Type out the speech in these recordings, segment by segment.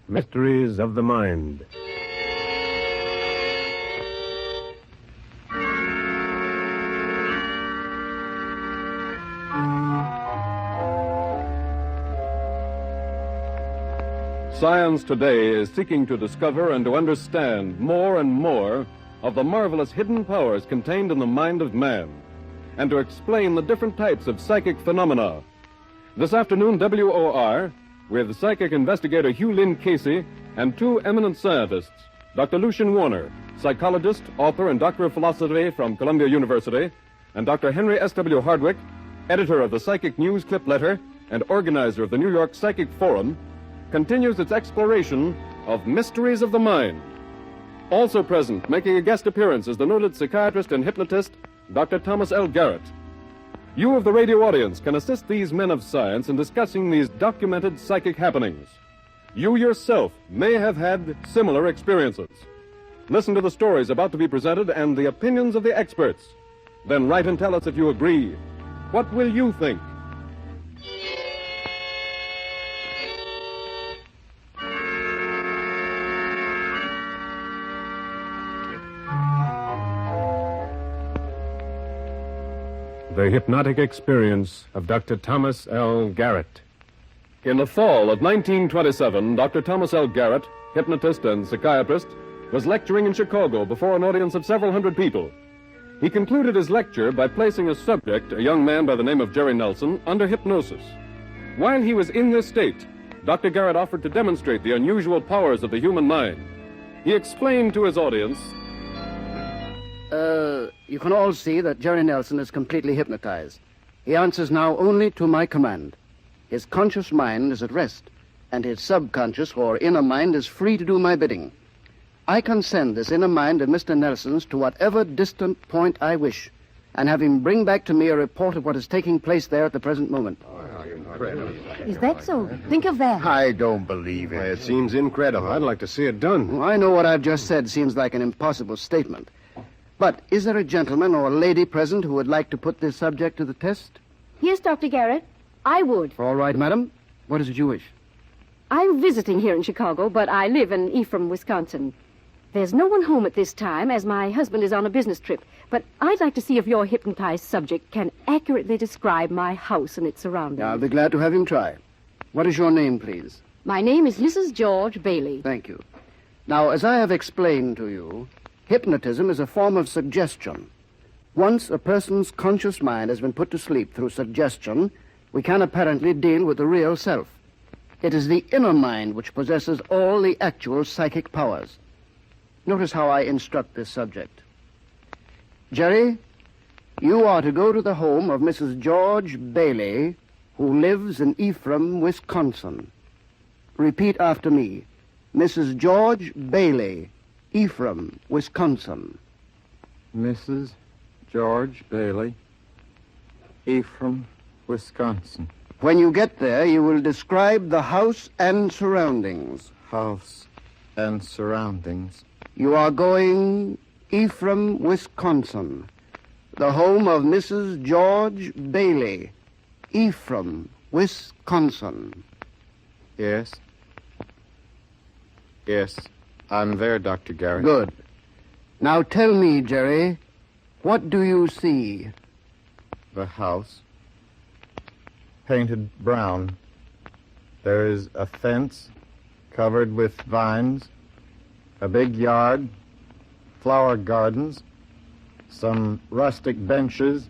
Mysteries of the Mind. Science today is seeking to discover and to understand more and more of the marvelous hidden powers contained in the mind of man, and to explain the different types of psychic phenomena. This afternoon, WOR, with psychic investigator Hugh Lynn Casey and two eminent scientists, Dr. Lucien Warner, psychologist, author, and doctor of philosophy from Columbia University, and Dr. Henry S.W. Hardwick, editor of the Psychic News Clip Letter and organizer of the New York Psychic Forum, continues its exploration of mysteries of the mind. Also present, making a guest appearance, is the noted psychiatrist and hypnotist, Dr. Thomas L. Garrett. You of the radio audience can assist these men of science in discussing these documented psychic happenings. You yourself may have had similar experiences. Listen to the stories about to be presented and the opinions of the experts. Then write and tell us if you agree. What will you think? The Hypnotic Experience of Dr. Thomas L. Garrett. In the fall of 1927, Dr. Thomas L. Garrett, hypnotist and psychiatrist, was lecturing in Chicago before an audience of several hundred people. He concluded his lecture by placing a subject, a young man by the name of Jerry Nelson, under hypnosis. While he was in this state, Dr. Garrett offered to demonstrate the unusual powers of the human mind. He explained to his audience, you can all see that Jerry Nelson is completely hypnotized. He answers now only to my command. His conscious mind is at rest, and his subconscious or inner mind is free to do my bidding. I can send this inner mind of Mr. Nelson's to whatever distant point I wish, and have him bring back to me a report of what is taking place there at the present moment. Is that so? Think of that. I don't believe it. It seems incredible. I'd like to see it done. I know what I've just said seems like an impossible statement. But is there a gentleman or lady present who would like to put this subject to the test? Yes, Dr. Garrett. I would. All right, madam. What is it you wish? I'm visiting here in Chicago, but I live in Ephraim, Wisconsin. There's no one home at this time, as my husband is on a business trip. But I'd like to see if your hypnotized subject can accurately describe my house and its surroundings. I'll be glad to have him try. What is your name, please? My name is Mrs. George Bailey. Thank you. Now, as I have explained to you, hypnotism is a form of suggestion. Once a person's conscious mind has been put to sleep through suggestion, we can apparently deal with the real self. It is the inner mind which possesses all the actual psychic powers. Notice how I instruct this subject. Jerry, you are to go to the home of Mrs. George Bailey, who lives in Ephraim, Wisconsin. Repeat after me. Mrs. George Bailey, Ephraim, Wisconsin. Mrs. George Bailey, Ephraim, Wisconsin. When you get there, you will describe the house and surroundings. House and surroundings. You are going Ephraim, Wisconsin, the home of Mrs. George Bailey, Ephraim, Wisconsin. Yes. Yes, I'm there, Dr. Garrett. Good. Now tell me, Jerry, what do you see? The house, painted brown. There is a fence covered with vines, a big yard, flower gardens, some rustic benches,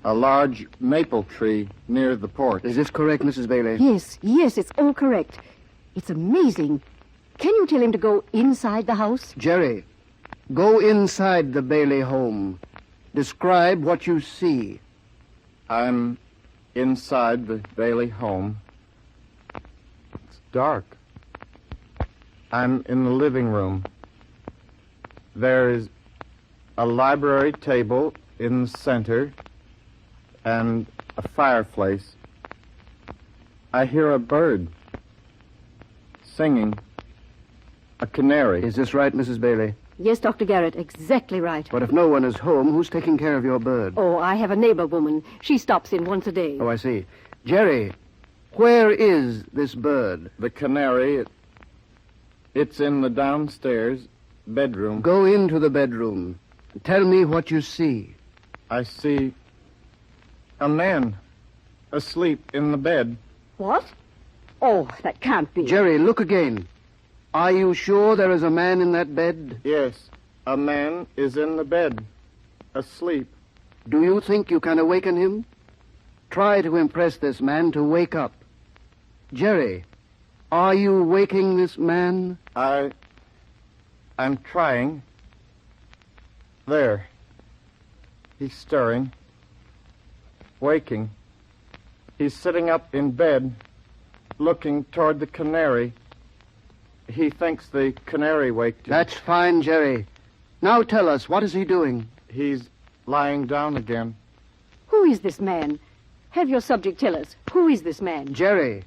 a large maple tree near the porch. Is this correct, Mrs. Bailey? Yes, it's all correct. It's amazing. Can you tell him to go inside the house? Jerry, go inside the Bailey home. Describe what you see. I'm inside the Bailey home. It's dark. I'm in the living room. There is a library table in the center and a fireplace. I hear a bird singing, a canary. Is this right, Mrs. Bailey? Yes, Dr. Garrett, exactly right. But if no one is home, who's taking care of your bird? Oh, I have a neighbor woman. She stops in once a day. Oh, I see. Jerry, where is this bird? The canary, it's in the downstairs bedroom. Go into the bedroom. Tell me what you see. I see a man asleep in the bed. What? Oh, that can't be. Jerry, look again. Are you sure there is a man in that bed? Yes, a man is in the bed, asleep. Do you think you can awaken him? Try to impress this man to wake up. Jerry, are you waking this man? I'm trying. There. He's stirring. Waking. He's sitting up in bed, looking toward the canary. He thinks the canary waked him. That's fine, Jerry. Now tell us, what is he doing? He's lying down again. Who is this man? Have your subject tell us. Who is this man? Jerry,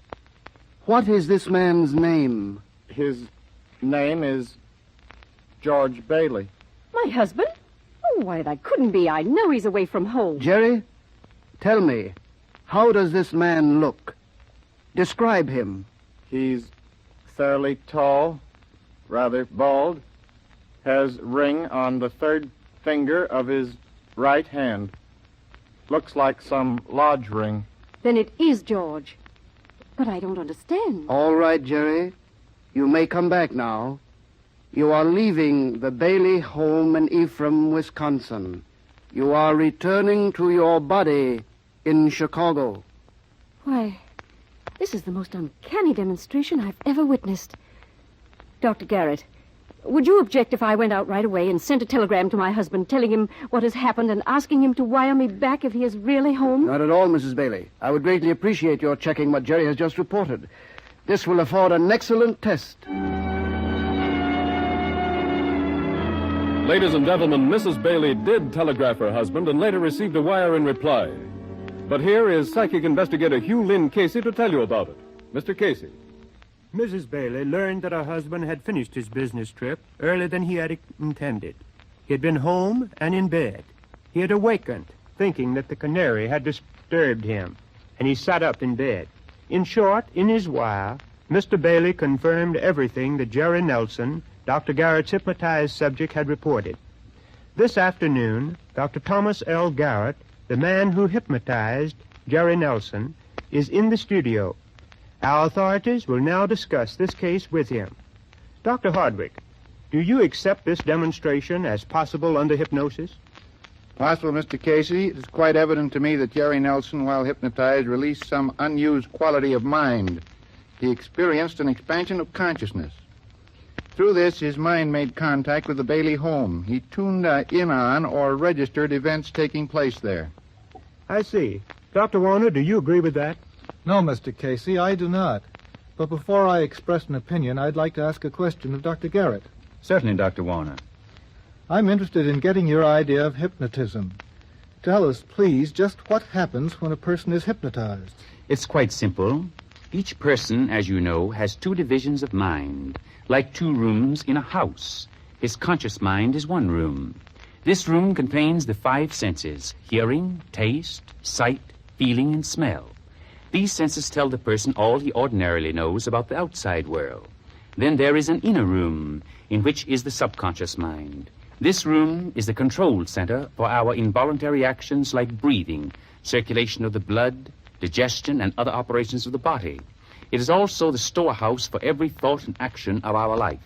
what is this man's name? His name is George Bailey. My husband? Oh, why, that couldn't be. I know he's away from home. Jerry, tell me, how does this man look? Describe him. He's fairly tall, rather bald, has ring on the third finger of his right hand. Looks like some lodge ring. Then it is George. But I don't understand. All right, Jerry. You may come back now. You are leaving the Bailey home in Ephraim, Wisconsin. You are returning to your body in Chicago. Why, this is the most uncanny demonstration I've ever witnessed. Dr. Garrett, would you object if I went out right away and sent a telegram to my husband telling him what has happened and asking him to wire me back if he is really home? Not at all, Mrs. Bailey. I would greatly appreciate your checking what Jerry has just reported. This will afford an excellent test. Ladies and gentlemen, Mrs. Bailey did telegraph her husband and later received a wire in reply. But here is psychic investigator Hugh Lynn Casey to tell you about it. Mr. Casey. Mrs. Bailey learned that her husband had finished his business trip earlier than he had intended. He had been home and in bed. He had awakened, thinking that the canary had disturbed him, and he sat up in bed. In short, in his wire, Mr. Bailey confirmed everything that Jerry Nelson, Dr. Garrett's hypnotized subject, had reported. This afternoon, Dr. Thomas L. Garrett, the man who hypnotized Jerry Nelson, is in the studio. Our authorities will now discuss this case with him. Dr. Hardwick, do you accept this demonstration as possible under hypnosis? Possible, Mr. Casey. It is quite evident to me that Jerry Nelson, while hypnotized, released some unused quality of mind. He experienced an expansion of consciousness. Through this, his mind made contact with the Bailey home. He tuned in on or registered events taking place there. I see. Dr. Warner, do you agree with that? No, Mr. Casey, I do not. But before I express an opinion, I'd like to ask a question of Dr. Garrett. Certainly, Dr. Warner. I'm interested in getting your idea of hypnotism. Tell us, please, just what happens when a person is hypnotized. It's quite simple. Each person, as you know, has two divisions of mind, like two rooms in a house. His conscious mind is one room. This room contains the five senses: hearing, taste, sight, feeling, and smell. These senses tell the person all he ordinarily knows about the outside world. Then there is an inner room, in which is the subconscious mind. This room is the control center for our involuntary actions like breathing, circulation of the blood, digestion, and other operations of the body. It is also the storehouse for every thought and action of our life.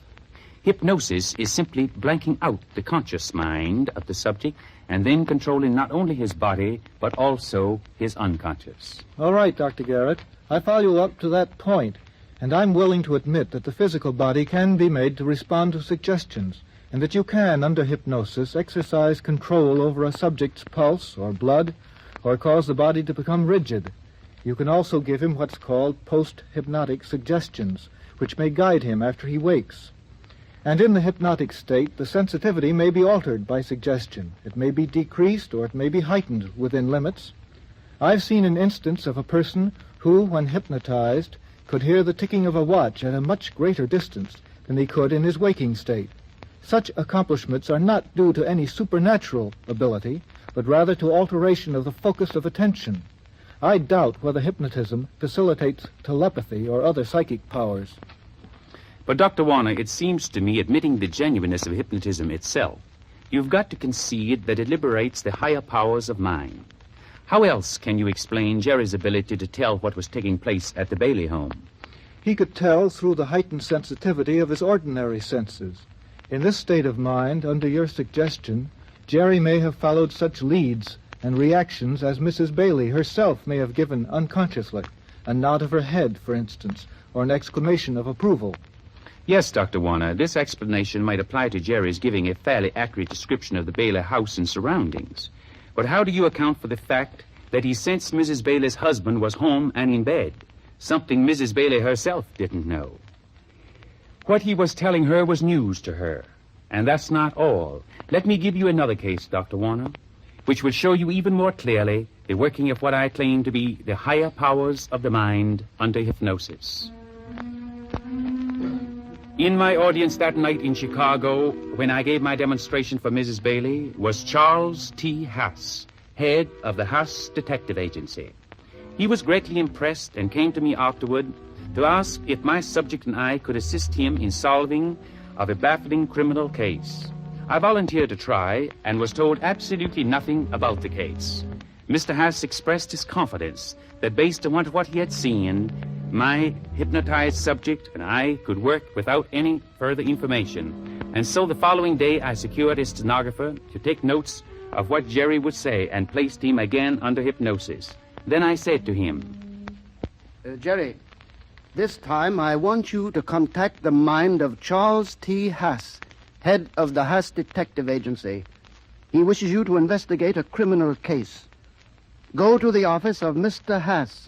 Hypnosis is simply blanking out the conscious mind of the subject and then controlling not only his body, but also his unconscious. All right, Dr. Garrett. I follow you up to that point. And I'm willing to admit that the physical body can be made to respond to suggestions, and that you can, under hypnosis, exercise control over a subject's pulse or blood, or cause the body to become rigid. You can also give him what's called post-hypnotic suggestions, which may guide him after he wakes. And in the hypnotic state, the sensitivity may be altered by suggestion. It may be decreased or it may be heightened within limits. I've seen an instance of a person who, when hypnotized, could hear the ticking of a watch at a much greater distance than he could in his waking state. Such accomplishments are not due to any supernatural ability, but rather to alteration of the focus of attention. I doubt whether hypnotism facilitates telepathy or other psychic powers. But, Dr. Warner, it seems to me, admitting the genuineness of hypnotism itself, you've got to concede that it liberates the higher powers of mind. How else can you explain Jerry's ability to tell what was taking place at the Bailey home? He could tell through the heightened sensitivity of his ordinary senses. In this state of mind, under your suggestion, Jerry may have followed such leads and reactions as Mrs. Bailey herself may have given unconsciously, a nod of her head, for instance, or an exclamation of approval. Yes, Dr. Warner, this explanation might apply to Jerry's giving a fairly accurate description of the Bailey house and surroundings. But how do you account for the fact that he sensed Mrs. Bailey's husband was home and in bed, something Mrs. Bailey herself didn't know? What he was telling her was news to her. And that's not all. Let me give you another case, Dr. Warner, which will show you even more clearly the working of what I claim to be the higher powers of the mind under hypnosis. In my audience that night in Chicago, when I gave my demonstration for Mrs. Bailey, was Charles T. Haas, head of the Haas Detective Agency. He was greatly impressed and came to me afterward to ask if my subject and I could assist him in solving of a baffling criminal case. I volunteered to try and was told absolutely nothing about the case. Mr. Haas expressed his confidence that based on what he had seen, my hypnotized subject and I could work without any further information. And so the following day I secured a stenographer to take notes of what Jerry would say and placed him again under hypnosis. Then I said to him, Jerry, this time I want you to contact the mind of Charles T. Haas, head of the Haas Detective Agency. He wishes you to investigate a criminal case. Go to the office of Mr. Haas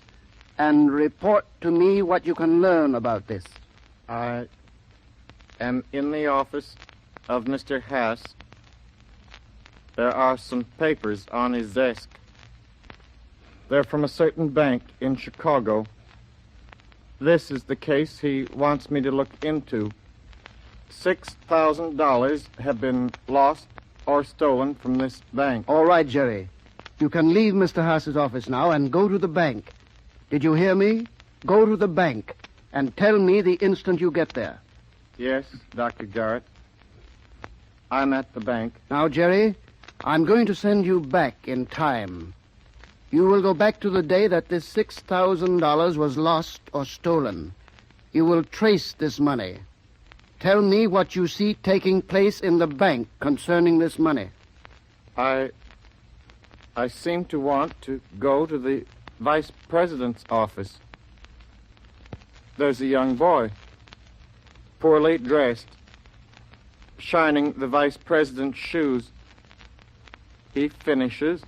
and report to me what you can learn about this. I am in the office of Mr. Haas. There are some papers on his desk. They're from a certain bank in Chicago. This is the case he wants me to look into. $6,000 have been lost or stolen from this bank. All right, Jerry. You can leave Mr. Haas's office now and go to the bank. Did you hear me? Go to the bank and tell me the instant you get there. Yes, Dr. Garrett. I'm at the bank. Now, Jerry, I'm going to send you back in time. You will go back to the day that this $6,000 was lost or stolen. You will trace this money. Tell me what you see taking place in the bank concerning this money. I seem to want to go to the vice president's office. There's a young boy, poorly dressed, shining the vice president's shoes. He finishes.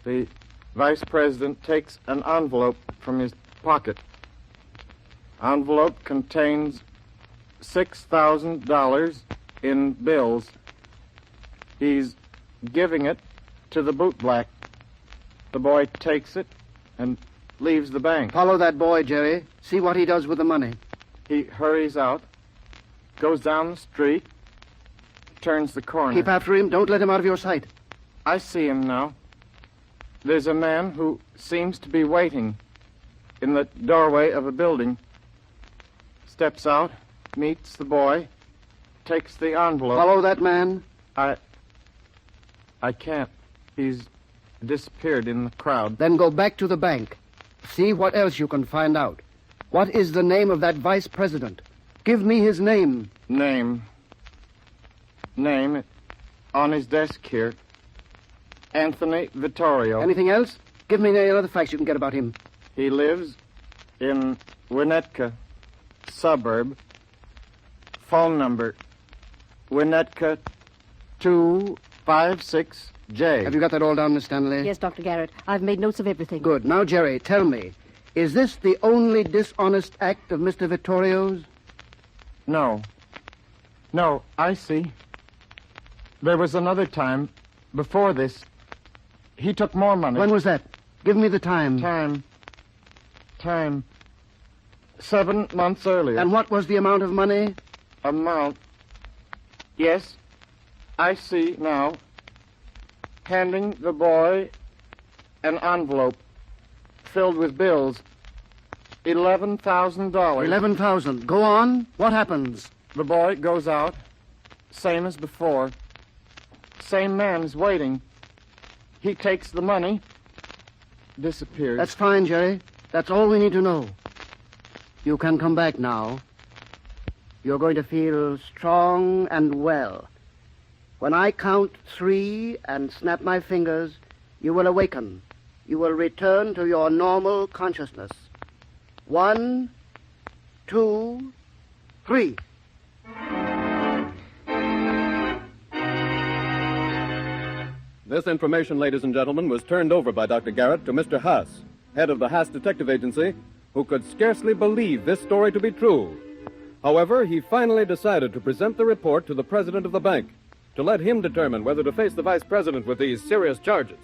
The vice president takes an envelope from his pocket. Envelope contains $6,000 in bills. He's giving it to the bootblack. The boy takes it and leaves the bank. Follow that boy, Jerry. See what he does with the money. He hurries out, goes down the street, turns the corner. Keep after him. Don't let him out of your sight. I see him now. There's a man who seems to be waiting in the doorway of a building. Steps out, meets the boy, takes the envelope. Follow that man. I can't. He's disappeared in the crowd. Then go back to the bank. See what else you can find out. What is the name of that vice president? Give me his name. Name on his desk here. Anthony Vittorio. Anything else? Give me any other facts you can get about him. He lives in Winnetka. suburb, phone number, Winnetka 256J. Have you got that all down, Miss Stanley? Yes, Dr. Garrett. I've made notes of everything. Good. Now, Jerry, tell me, is this the only dishonest act of Mr. Vittorio's? No. No, I see. There was another time, before this. He took more money. When was that? Give me the time. Time. 7 months earlier. And what was the amount of money? Amount. Yes, I see now. Handing the boy an envelope filled with bills. $11,000. 11,000. Go on. What happens? The boy goes out, same as before. Same man is waiting. He takes the money, disappears. That's fine, Jerry. That's all we need to know. You can come back now. You're going to feel strong and well. When I count 3 and snap my fingers, you will awaken. You will return to your normal consciousness. 1, 2, 3. This information, ladies and gentlemen, was turned over by Dr. Garrett to Mr. Haas, head of the Haas Detective Agency, who could scarcely believe this story to be true. However, he finally decided to present the report to the president of the bank to let him determine whether to face the vice president with these serious charges.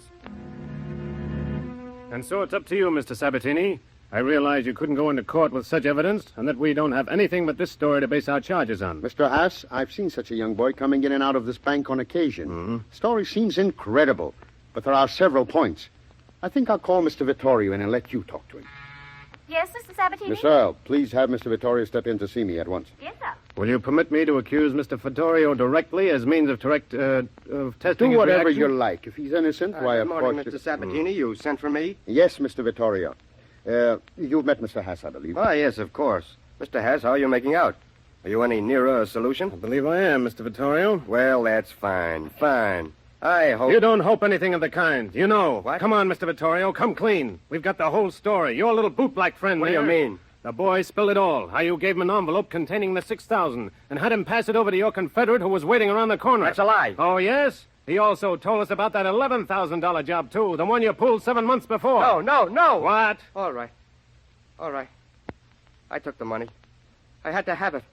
And so it's up to you, Mr. Sabatini. I realize you couldn't go into court with such evidence, and that we don't have anything but this story to base our charges on. Mr. Haas, I've seen such a young boy coming in and out of this bank on occasion. Mm-hmm. Story seems incredible, but there are several points. I think I'll call Mr. Vittorio in and let you talk to him. Yes, Mr. Sabatini? Miss Earle, please have Mr. Vittorio step in to see me at once. Yes, sir. Will you permit me to accuse Mr. Vittorio directly as means of testing Do his whatever reaction? you like. If he's innocent, why, of Good morning, course... Mr. Sabatini. You sent for me? Yes, Mr. Vittorio. You've met Mr. Haas, I believe. Ah, yes, of course. Mr. Haas, how are you making out? Are you any nearer a solution? I believe I am, Mr. Vittorio. Well, that's fine. Fine. I hope... You don't hope anything of the kind. You know. What? Come on, Mr. Vittorio. Come clean. We've got the whole story. Your little boot-black friend What do there. you mean? The boy spilled it all. How you gave him an envelope containing the $6,000 and had him pass it over to your Confederate who was waiting around the corner. That's a lie. Oh, yes? He also told us about that $11,000 job, too. The one you pulled 7 months before. No. What? All right. I took the money. I had to have it.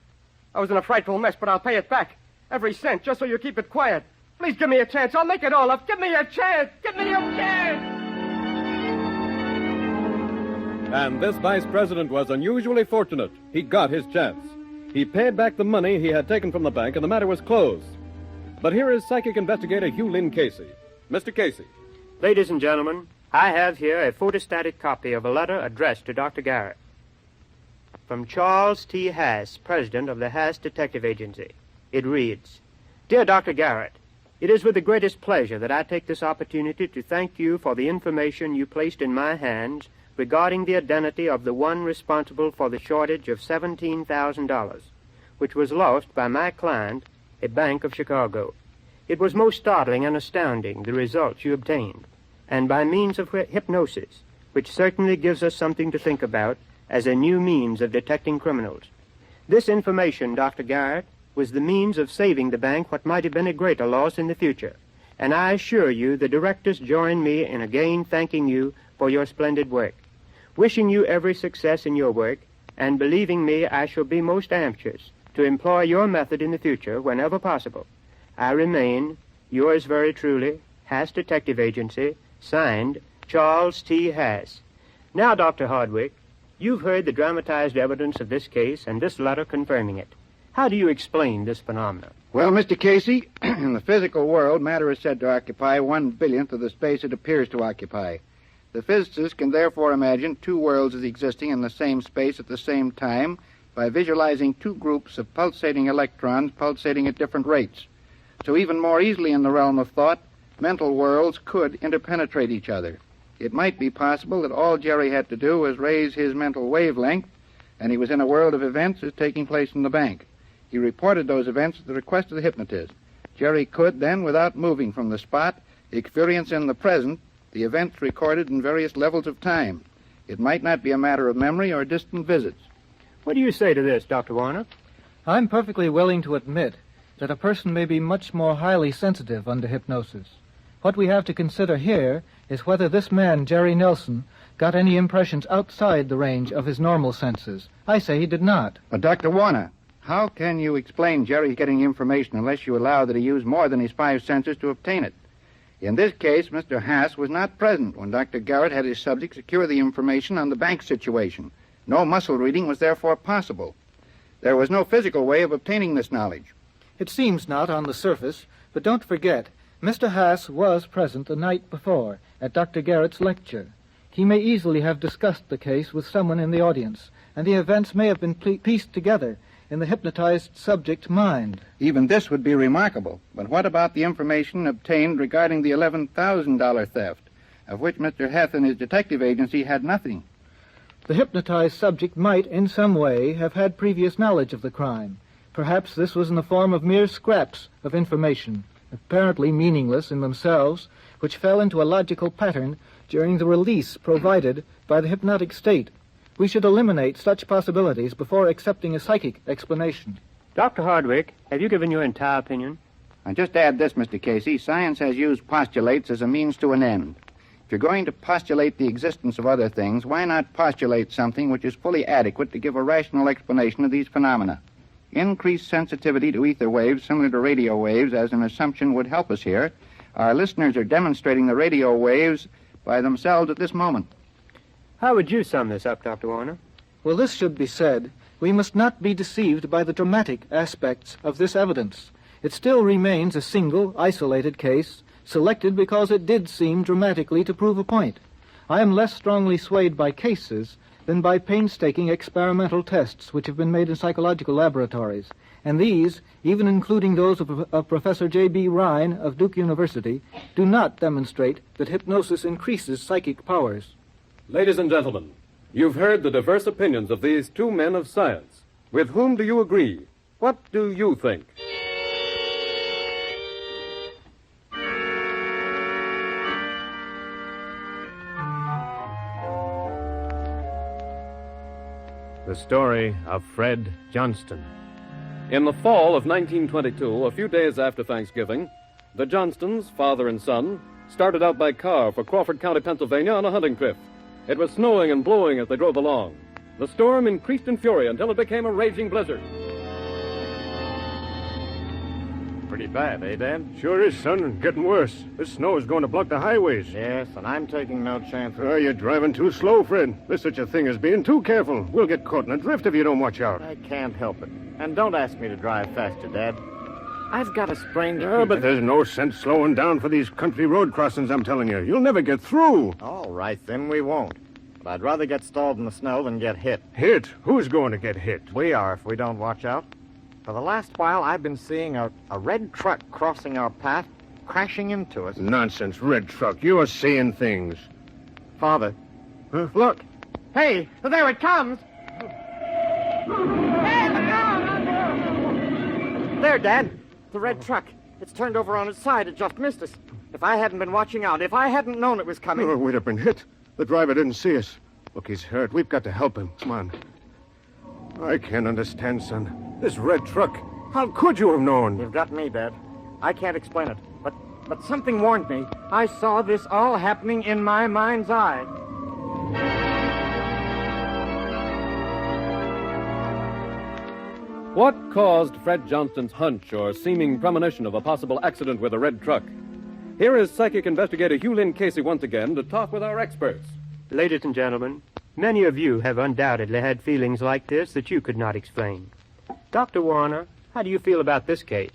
I was in a frightful mess, but I'll pay it back. Every cent, just so you keep it quiet. Please give me a chance. I'll make it all up. Give me a chance. Give me a chance. And this vice president was unusually fortunate. He got his chance. He paid back the money he had taken from the bank, and the matter was closed. But here is psychic investigator Hugh Lynn Casey. Mr. Casey. Ladies and gentlemen, I have here a photostatic copy of a letter addressed to Dr. Garrett. From Charles T. Haas, president of the Haas Detective Agency. It reads, Dear Dr. Garrett, it is with the greatest pleasure that I take this opportunity to thank you for the information you placed in my hands regarding the identity of the one responsible for the shortage of $17,000, which was lost by my client, a Bank of Chicago. It was most startling and astounding, the results you obtained, and by means of hypnosis, which certainly gives us something to think about as a new means of detecting criminals. This information, Dr. Garrett, was the means of saving the bank what might have been a greater loss in the future, and I assure you the directors join me in again thanking you for your splendid work. Wishing you every success in your work, and believing me I shall be most anxious to employ your method in the future whenever possible. I remain, yours very truly, Haas Detective Agency, signed, Charles T. Haas. Now, Dr. Hardwick, you've heard the dramatized evidence of this case and this letter confirming it. How do you explain this phenomenon? Well, Mr. Casey, in the physical world, matter is said to occupy 1/1000th of the space it appears to occupy. The physicist can therefore imagine two worlds as existing in the same space at the same time by visualizing two groups of pulsating electrons pulsating at different rates. So even more easily in the realm of thought, mental worlds could interpenetrate each other. It might be possible that all Jerry had to do was raise his mental wavelength, and he was in a world of events as taking place in the bank. He reported those events at the request of the hypnotist. Jerry could then, without moving from the spot, experience in the present the events recorded in various levels of time. It might not be a matter of memory or distant visits. What do you say to this, Dr. Warner? I'm perfectly willing to admit that a person may be much more highly sensitive under hypnosis. What we have to consider here is whether this man, Jerry Nelson, got any impressions outside the range of his normal senses. I say he did not. But, Dr. Warner, how can you explain Jerry getting information unless you allow that he used more than his 5 senses to obtain it? In this case, Mr. Haas was not present when Dr. Garrett had his subject secure the information on the bank situation. No muscle reading was therefore possible. There was no physical way of obtaining this knowledge. It seems not on the surface, but don't forget, Mr. Haas was present the night before at Dr. Garrett's lecture. He may easily have discussed the case with someone in the audience, and the events may have been pieced together in the hypnotized subject's mind. Even this would be remarkable. But what about the information obtained regarding the $11,000 theft, of which Mr. Heth and his detective agency had nothing? The hypnotized subject might, in some way, have had previous knowledge of the crime. Perhaps this was in the form of mere scraps of information, apparently meaningless in themselves, which fell into a logical pattern during the release provided by the hypnotic state. We should eliminate such possibilities before accepting a psychic explanation. Dr. Hardwick, have you given your entire opinion? I just add this, Mr. Casey. Science has used postulates as a means to an end. If you're going to postulate the existence of other things, why not postulate something which is fully adequate to give a rational explanation of these phenomena? Increased sensitivity to ether waves similar to radio waves as an assumption would help us here. Our listeners are demonstrating the radio waves by themselves at this moment. How would you sum this up, Dr. Warner? Well, this should be said. We must not be deceived by the dramatic aspects of this evidence. It still remains a single, isolated case, selected because it did seem dramatically to prove a point. I am less strongly swayed by cases than by painstaking experimental tests which have been made in psychological laboratories. And these, even including those of Professor J.B. Rhine of Duke University, do not demonstrate that hypnosis increases psychic powers. Ladies and gentlemen, you've heard the diverse opinions of these two men of science. With whom do you agree? What do you think? The story of Fred Johnston. In the fall of 1922, a few days after Thanksgiving, the Johnstons, father and son, started out by car for Crawford County, Pennsylvania on a hunting trip. It was snowing and blowing as they drove along. The storm increased in fury until it became a raging blizzard. Pretty bad, eh, Dad? Sure is, son, and getting worse. This snow is going to block the highways. Yes, and I'm taking no chances. Oh, you're driving too slow, Fred. There's such a thing as being too careful. We'll get caught in a drift if you don't watch out. I can't help it. And don't ask me to drive faster, Dad. I've got a sprained Oh, but there's no sense slowing down for these country road crossings, I'm telling you. You'll never get through. All right, then we won't. But I'd rather get stalled in the snow than get hit. Hit? Who's going to get hit? We are if we don't watch out. For the last while, I've been seeing a red truck crossing our path, crashing into us. Nonsense, red truck. You're seeing things. Father, Huh? Look. Hey, there it comes. Hey, look out! there, Dad. The red truck. It's turned over on its side. It just missed us. If I hadn't been watching out, if I hadn't known it was coming... Oh, we'd have been hit. The driver didn't see us. Look, he's hurt. We've got to help him. Come on. I can't understand, son. This red truck. How could you have known? You've got me, Dad. I can't explain it. But something warned me. I saw this all happening in my mind's eye. What caused Fred Johnston's hunch or seeming premonition of a possible accident with a red truck? Here is psychic investigator Hugh Lynn Casey once again to talk with our experts. Ladies and gentlemen, many of you have undoubtedly had feelings like this that you could not explain. Dr. Warner, how do you feel about this case?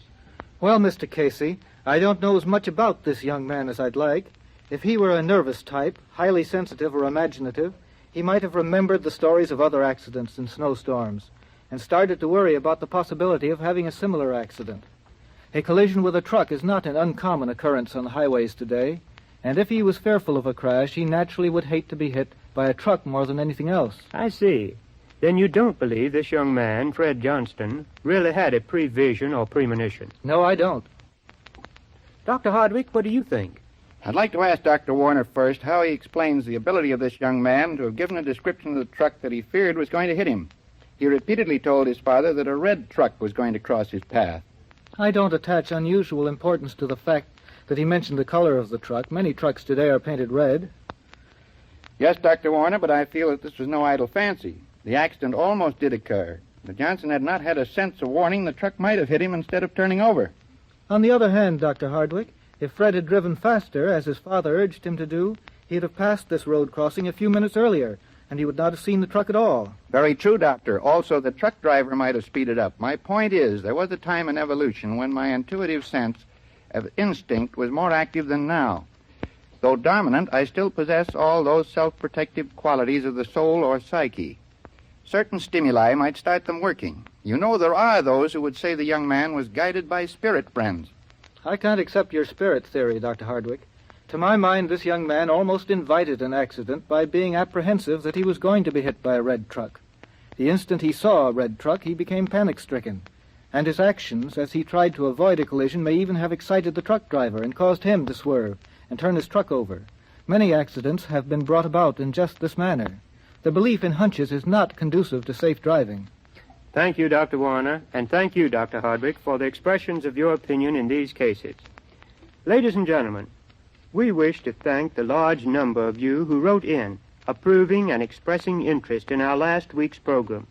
Well, Mr. Casey, I don't know as much about this young man as I'd like. If he were a nervous type, highly sensitive or imaginative, he might have remembered the stories of other accidents in snowstorms and started to worry about the possibility of having a similar accident. A collision with a truck is not an uncommon occurrence on the highways today, and if he was fearful of a crash, he naturally would hate to be hit by a truck more than anything else. I see. Then you don't believe this young man, Fred Johnston, really had a prevision or premonition? No, I don't. Dr. Hardwick, what do you think? I'd like to ask Dr. Warner first how he explains the ability of this young man to have given a description of the truck that he feared was going to hit him. He repeatedly told his father that a red truck was going to cross his path. I don't attach unusual importance to the fact that he mentioned the color of the truck. Many trucks today are painted red. Yes, Dr. Warner, but I feel that this was no idle fancy. The accident almost did occur. If Johnson had not had a sense of warning, the truck might have hit him instead of turning over. On the other hand, Dr. Hardwick, if Fred had driven faster, as his father urged him to do, he'd have passed this road crossing a few minutes earlier, and he would not have seen the truck at all. Very true, Doctor. Also, the truck driver might have speeded up. My point is, there was a time in evolution when my intuitive sense of instinct was more active than now. Though dominant, I still possess all those self-protective qualities of the soul or psyche. Certain stimuli might start them working. You know, there are those who would say the young man was guided by spirit friends. I can't accept your spirit theory, Dr. Hardwick. To my mind, this young man almost invited an accident by being apprehensive that he was going to be hit by a red truck. The instant he saw a red truck, he became panic-stricken. And his actions, as he tried to avoid a collision, may even have excited the truck driver and caused him to swerve and turn his truck over. Many accidents have been brought about in just this manner. The belief in hunches is not conducive to safe driving. Thank you, Dr. Warner, and thank you, Dr. Hardwick, for the expressions of your opinion in these cases. Ladies and gentlemen, we wish to thank the large number of you who wrote in, approving and expressing interest in our last week's program,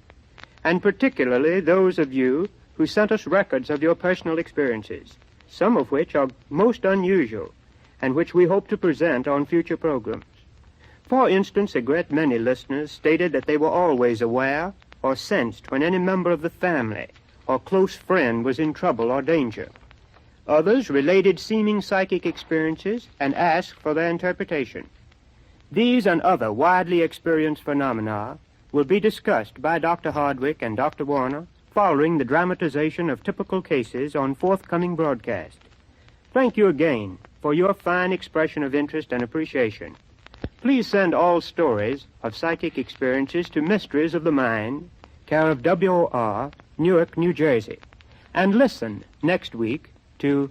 and particularly those of you who sent us records of your personal experiences, some of which are most unusual, and which we hope to present on future programs. For instance, a great many listeners stated that they were always aware or sensed when any member of the family or close friend was in trouble or danger. Others related seeming psychic experiences and asked for their interpretation. These and other widely experienced phenomena will be discussed by Dr. Hardwick and Dr. Warner following the dramatization of typical cases on forthcoming broadcast. Thank you again for your fine expression of interest and appreciation. Please send all stories of psychic experiences to Mysteries of the Mind, care of WOR, Newark, New Jersey. And listen next week to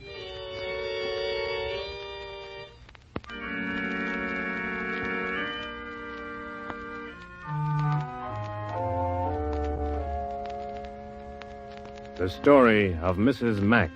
The Story of Mrs. Mack.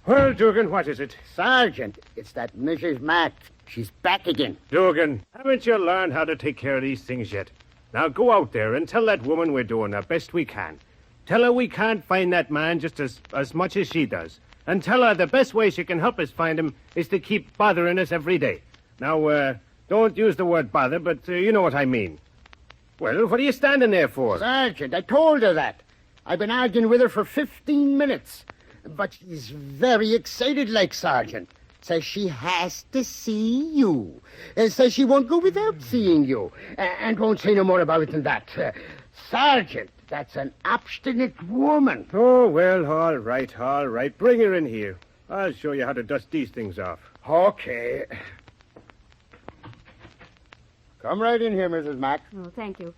Well, Dugan, what is it? Sergeant, it's that Mrs. Mack. She's back again. Dugan, haven't you learned how to take care of these things yet? Now go out there and tell that woman we're doing our best we can. Tell her we can't find that man just as much as she does. And tell her the best way she can help us find him is to keep bothering us every day. Now, don't use the word bother, but you know what I mean. Well, what are you standing there for? Sergeant, I told her that. I've been arguing with her for 15 minutes. But she's very excited like, Sergeant. Says she has to see you. Says she won't go without seeing you. And won't say no more about it than that. Sergeant, that's an obstinate woman. Oh, well, all right. Bring her in here. I'll show you how to dust these things off. Okay. Come right in here, Mrs. Mack. Oh, thank you.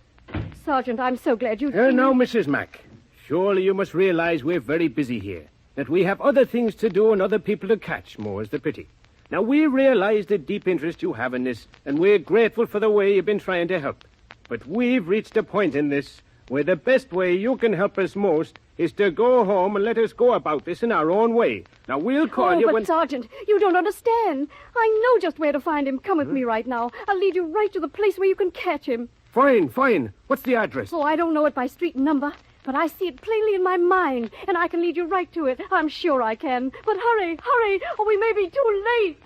Sergeant, I'm so glad you... Now, Mrs. Mack, surely you must realize we're very busy here. That we have other things to do and other people to catch, more's the pity. Now, we realize the deep interest you have in this, and we're grateful for the way you've been trying to help. But we've reached a point in this where the best way you can help us most is to go home and let us go about this in our own way. Now, we'll call you but when... Sergeant, you don't understand. I know just where to find him. Come with me right now. I'll lead you right to the place where you can catch him. Fine. What's the address? Oh, I don't know it by street and number, but I see it plainly in my mind, and I can lead you right to it. I'm sure I can. But hurry, or we may be too late.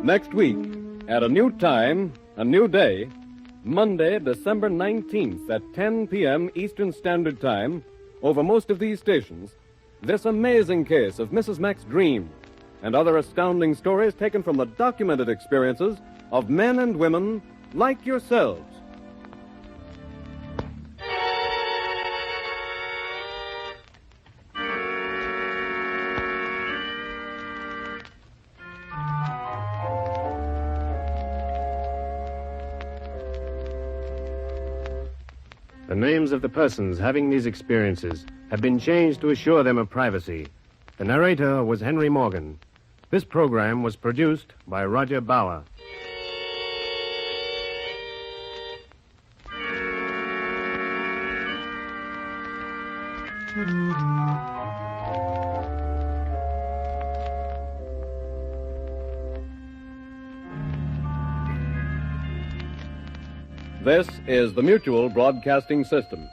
Next week, at a new time, a new day, Monday, December 19th at 10 p.m. Eastern Standard Time, over most of these stations, this amazing case of Mrs. Mack's dream and other astounding stories taken from the documented experiences of men and women like yourselves. The names of the persons having these experiences have been changed to assure them of privacy. The narrator was Henry Morgan. This program was produced by Roger Bauer. This is the Mutual Broadcasting System.